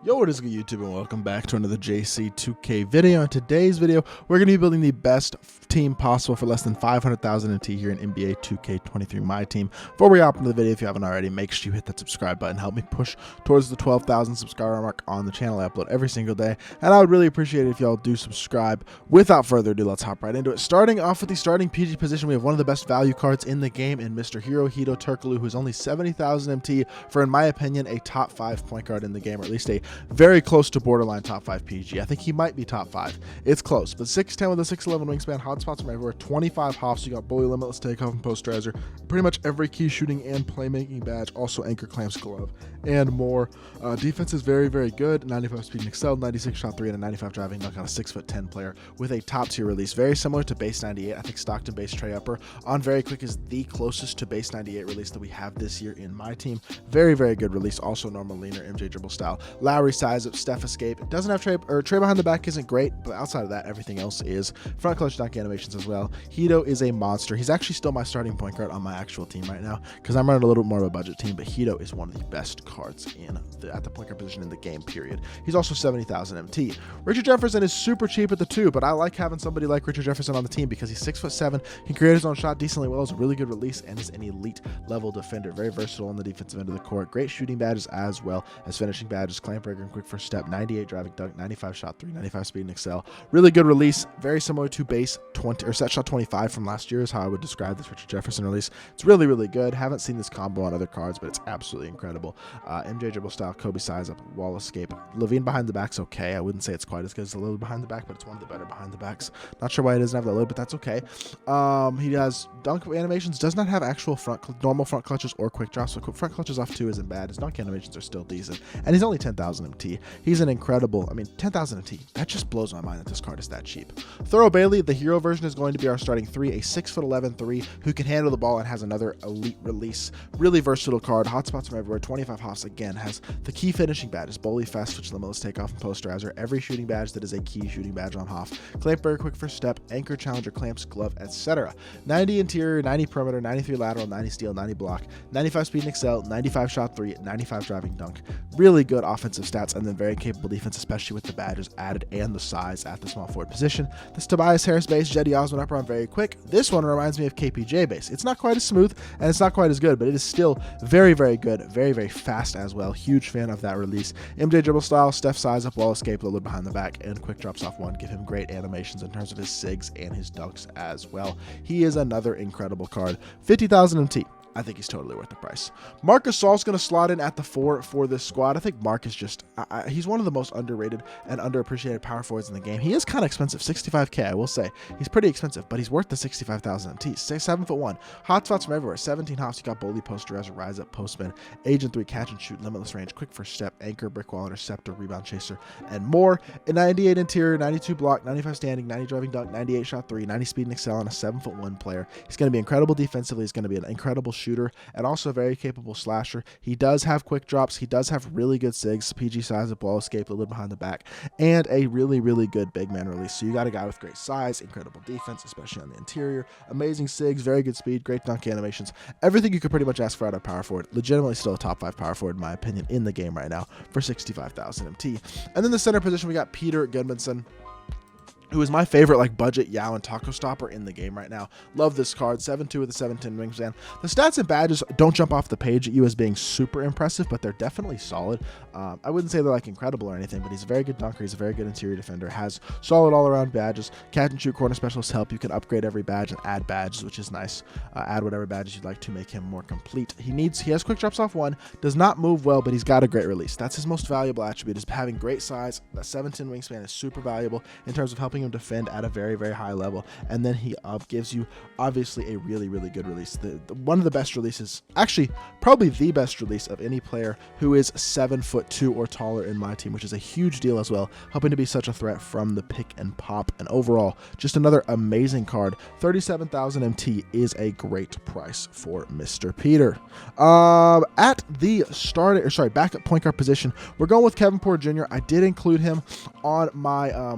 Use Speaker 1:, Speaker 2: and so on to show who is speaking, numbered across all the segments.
Speaker 1: Yo, what is good, YouTube, and welcome back to another JC2K video. In today's video, we're going to be building the best team possible for less than 500,000 MT here in NBA 2K23 MyTEAM. Before we hop into the video, if you haven't already, make sure you hit that subscribe button. Help me push towards the 12,000 subscriber mark on the channel. I upload every single day, and I would really appreciate it if y'all do subscribe. Without further ado, let's hop right into it. Starting off with the starting PG position, we have one of the best value cards in the game in Mr. Hirohito Turkoglu, who's only 70,000 MT for, in my opinion, a top 5 point guard in the game, or at least a very close to borderline top 5 PG. I think he might be top 5. It's close, but 6'10 with a 6'11 wingspan, hotspots from everywhere, 25 hops. You got bully, limitless takeoff, and posterizer. Pretty much every key shooting and playmaking badge. Also anchor, clamps, glove, and more. Defense is very, very good. 95 speed and excel, 96 shot 3, and a 95 driving dunk on a 6'10 player with a top tier release. Very similar to base 98. I think Stockton base Trey Upper on very quick is the closest to base 98 release that we have this year in my team. Very, very good release. Also normal leaner, MJ dribble style. Lowry size up, Steph escape. It doesn't have Trey behind the back isn't great, but outside of that, everything else is. Front clutch dunk animations as well. Hito is a monster. He's actually still my starting point guard on my actual team right now because I'm running a little bit more of a budget team, but Hito is one of the best cards at the point guard position in the game, period. He's also 70,000 MT. Richard Jefferson is super cheap at the 2, but I like having somebody like Richard Jefferson on the team because he's 6'7", can create his own shot decently well, has a really good release, and is an elite level defender. Very versatile on the defensive end of the court. Great shooting badges as well as finishing badges. Clamp breaker and quick first step, 98 driving dunk, 95 shot 3, 95 speed and excel. Really good release. Very similar to base 20 or set shot 25 from last year is how I would describe this Richard Jefferson release. It's really, really good. Haven't seen this combo on other cards, but it's absolutely incredible. MJ dribble style, Kobe size up, wall escape. Levine behind the back's okay. I wouldn't say it's quite as good as the Lillard behind the back, but it's one of the better behind the backs. Not sure why he doesn't have that load, but that's okay. He has dunk animations, does not have actual normal front clutches or quick drops, so front clutches off 2 isn't bad. His dunk animations are still decent, and he's only 10,000 MT. He's an incredible, 10,000 MT. That just blows my mind that this card is that cheap. Thorough Bailey, the hero version, is going to be our starting 3, a 6'11" 3 who can handle the ball and has another elite release. Really versatile card, hotspots from everywhere, 25 hops, again, has the key finishing badges, bully, fast switch, limitless takeoff, and posterizer. Every shooting badge that is a key shooting badge on Hoff. Clamp very quick first step, anchor, challenger, clamps, glove, etc. 90 interior, 90 perimeter, 93 lateral, 90 steal, 90 block, 95 speed and excel, 95 shot 3, 95 driving dunk. Really good offensive stats, and then very capable defense, especially with the badges added and the size at the small forward position. This Tobias Harris base, Jetty Osman upper on very quick. This one reminds me of KPJ base. It's not quite as smooth and it's not quite as good, but it is still very, very good. Very, very fast as well. Huge fan of that release. MJ dribble style, Steph size up, wall escape, Lillard behind the back, and quick drops off 1. Give him great animations in terms of his sigs and his dunks as well. He is another incredible card. 50,000 MT. I think he's totally worth the price. Marc Gasol's going to slot in at the 4 for this squad. I think Mark is just, he's one of the most underrated and underappreciated power forwards in the game. He is kind of expensive, 65K, I will say. He's pretty expensive, but he's worth the 65,000 MT. 7'1", hotspots from everywhere, 17 hops. You got bully, posterizer, rise up, postman, agent 3, catch and shoot, limitless range, quick first step, anchor, brick wall, interceptor, rebound chaser, and more. A 98 interior, 92 block, 95 standing, 90 driving dunk, 98 shot 3, 90 speed and excel on a 7'1" player. He's going to be incredible defensively. He's going to be an incredible shooter and also a very capable slasher. He does have quick drops. He does have really good sigs, PG size up, ball escape, a little behind the back, and a really, really good big man release. So you got a guy with great size, incredible defense, especially on the interior, amazing sigs, very good speed, great dunk animations, everything you could pretty much ask for out of power forward. Legitimately still a top 5 power forward in my opinion in the game right now for 65,000 MT. And then the center position, we got Peter Gudmundsson, who is my favorite budget Yao and taco stopper in the game right now. Love this card. 7'2" with a 7'10" wingspan. The stats and badges don't jump off the page at you as being super impressive, but they're definitely solid. I wouldn't say they're incredible or anything, but he's a very good dunker. He's a very good interior defender. Has solid all-around badges. Catch and shoot, corner specialist help. You can upgrade every badge and add badges, which is nice. Add whatever badges you'd like to make him more complete. He has quick drops off 1. Does not move well, but he's got a great release. That's his most valuable attribute, is having great size. That 7'10" wingspan is super valuable in terms of helping him defend at a very, very high level. And then he gives you obviously a really, really good release. One of the best releases, actually probably the best release of any player who is 7'2" or taller in my team, which is a huge deal as well, helping to be such a threat from the pick and pop. And overall, just another amazing card. 37,000 MT is a great price for Mr. Peter. At the backup point guard position, we're going with Kevin Porter Jr. I did include him on my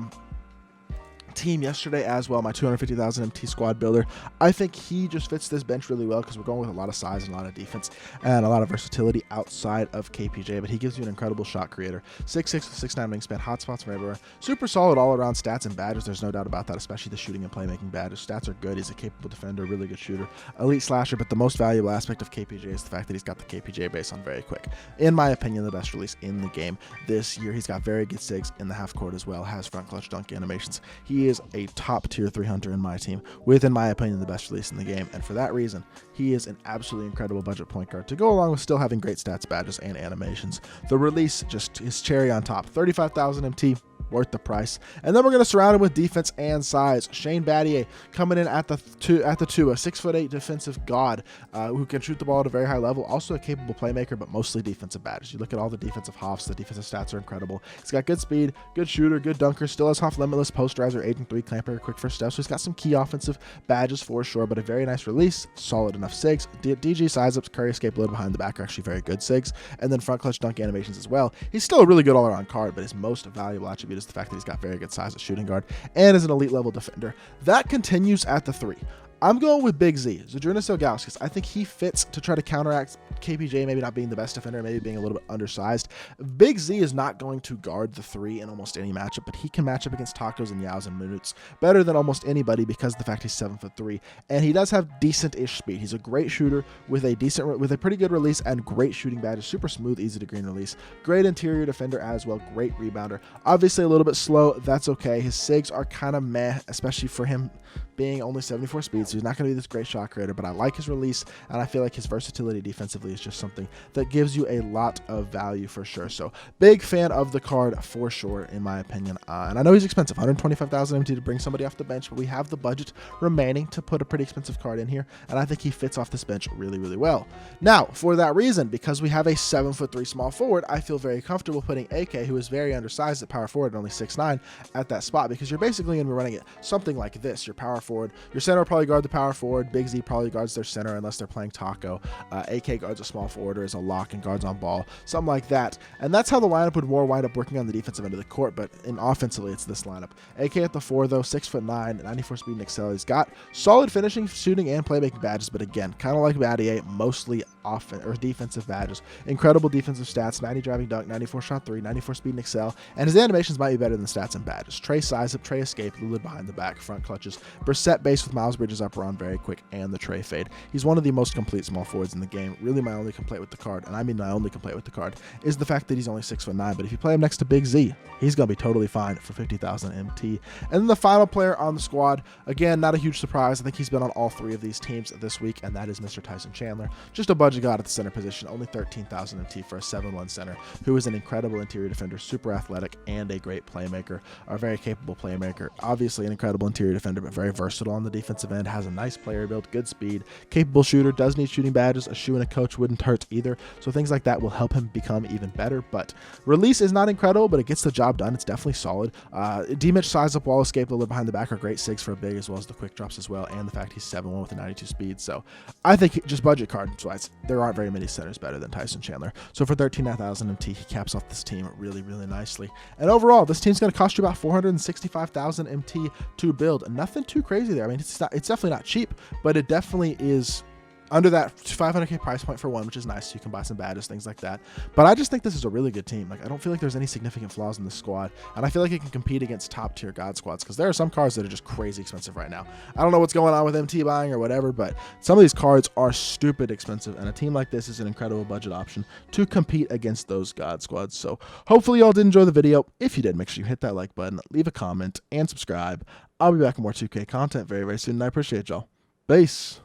Speaker 1: team yesterday as well, my 250,000 MT squad builder. I think he just fits this bench really well because we're going with a lot of size and a lot of defense and a lot of versatility outside of KPJ, but he gives you an incredible shot creator. 6'6" with 6'9" wingspan, hotspots from everywhere. Super solid all-around stats and badges, there's no doubt about that, especially the shooting and playmaking badges. Stats are good, he's a capable defender, really good shooter, elite slasher, but the most valuable aspect of KPJ is the fact that he's got the KPJ base on very quick. In my opinion, the best release in the game this year. He's got very good sigs in the half court as well, has front clutch dunk animations. He is a top tier 300 in my team, with, in my opinion, the best release in the game, and for that reason, he is an absolutely incredible budget point guard to go along with still having great stats, badges, and animations. The release just is cherry on top. 35,000 MT, worth the price. And then we're going to surround him with defense and size. Shane Battier coming in at the two, a 6'8" defensive god who can shoot the ball at a very high level. Also a capable playmaker, but mostly defensive badges. You look at all the defensive hoffs, the defensive stats are incredible. He's got good speed, good shooter, good dunker, still has Hoff limitless, posterizer, 8 and 3, clamper, quick first step. So he's got some key offensive badges for sure, but a very nice release, solid enough sigs. DG size ups, Curry escape load behind the back are actually very good sigs. And then front clutch dunk animations as well. He's still a really good all around card, but his most valuable attribute is the fact that he's got very good size at shooting guard and is an elite level defender. That continues at the 3. I'm going with Big Z, Zydrunas Ilgauskas. I think he fits to try to counteract KPJ maybe not being the best defender, maybe being a little bit undersized. Big Z is not going to guard the 3 in almost any matchup, but he can match up against Tacos and Yaos and Minuts better than almost anybody because of the fact he's 7'3", and he does have decent-ish speed. He's a great shooter with a pretty good release and great shooting badges, super smooth, easy to green release. Great interior defender as well, great rebounder. Obviously a little bit slow, that's okay. His sigs are kind of meh, especially for him being only 74 speed, so he's not going to be this great shot creator, but I like his release, and I feel like his versatility defensively is just something that gives you a lot of value for sure. So big fan of the card for sure, in my opinion. And I know he's expensive, 125,000 MT to bring somebody off the bench, but we have the budget remaining to put a pretty expensive card in here, and I think he fits off this bench really, really well. Now, for that reason, because we have a 7'3" small forward, I feel very comfortable putting AK, who is very undersized at power forward and only 6'9", at that spot, because you're basically going to be running it something like this. Your power forward, your center will probably guard the power forward, Big Z probably guards their center unless they're playing Taco, AK guards a small forward or is a lock and guards on ball, something like that. And that's how the lineup would more wind up working on the defensive end of the court, but offensively it's this lineup. AK at the 4 though, 6'9", 94 speed and excel. He's got solid finishing, shooting, and playmaking badges, but again, kind of like Battier, mostly defensive badges. Incredible defensive stats, 90 driving dunk, 94 shot 3, 94 speed and excel, and his animations might be better than stats and badges. Trey size up, Trey escape, Lulid behind the back, front clutches, Brissett base with Miles Bridges up around very quick, and the Trey fade. He's one of the most complete small forwards in the game. Really my only complaint with the card, and I mean my only complaint with the card, is the fact that he's only 6'9", but if you play him next to Big Z, he's going to be totally fine for 50,000 MT. And then the final player on the squad, again, not a huge surprise. I think he's been on all 3 of these teams this week, and that is Mr. Tyson Chandler. Just a budget god at the center position, only 13,000 MT for a 7'1" center, who is an incredible interior defender, super athletic, and a great playmaker, a very capable playmaker. Obviously an incredible interior defender, but very versatile on the defensive end, has a nice player build, good speed, capable shooter, does need shooting badges. A shoe and a coach wouldn't hurt either, so things like that will help him become even better. But release is not incredible, but it gets the job done. It's definitely solid. D-Mitch size up, wall escape, a little behind the back are great sigs for a big, as well as the quick drops as well, and the fact he's 7'1" with a 92 speed. So I think just budget card wise, there aren't very many centers better than Tyson Chandler. So for 13,000 MT, he caps off this team really, really nicely. And overall, this team's going to cost you about 465,000 MT to build. Nothing too crazy there. I mean, it's definitely not cheap, but it definitely is under that 500k price point for one, which is nice. So you can buy some badges, things like that. But I just think this is a really good team. Like, I don't feel like there's any significant flaws in this squad, and I feel like it can compete against top tier god squads, because there are some cards that are just crazy expensive right now. I don't know what's going on with MT buying or whatever, but some of these cards are stupid expensive, and a team like this is an incredible budget option to compete against those god squads. So hopefully y'all did enjoy the video. If you did, make sure you hit that like button, leave a comment, and subscribe. I'll be back with more 2K content very, very soon, and I appreciate y'all. Peace.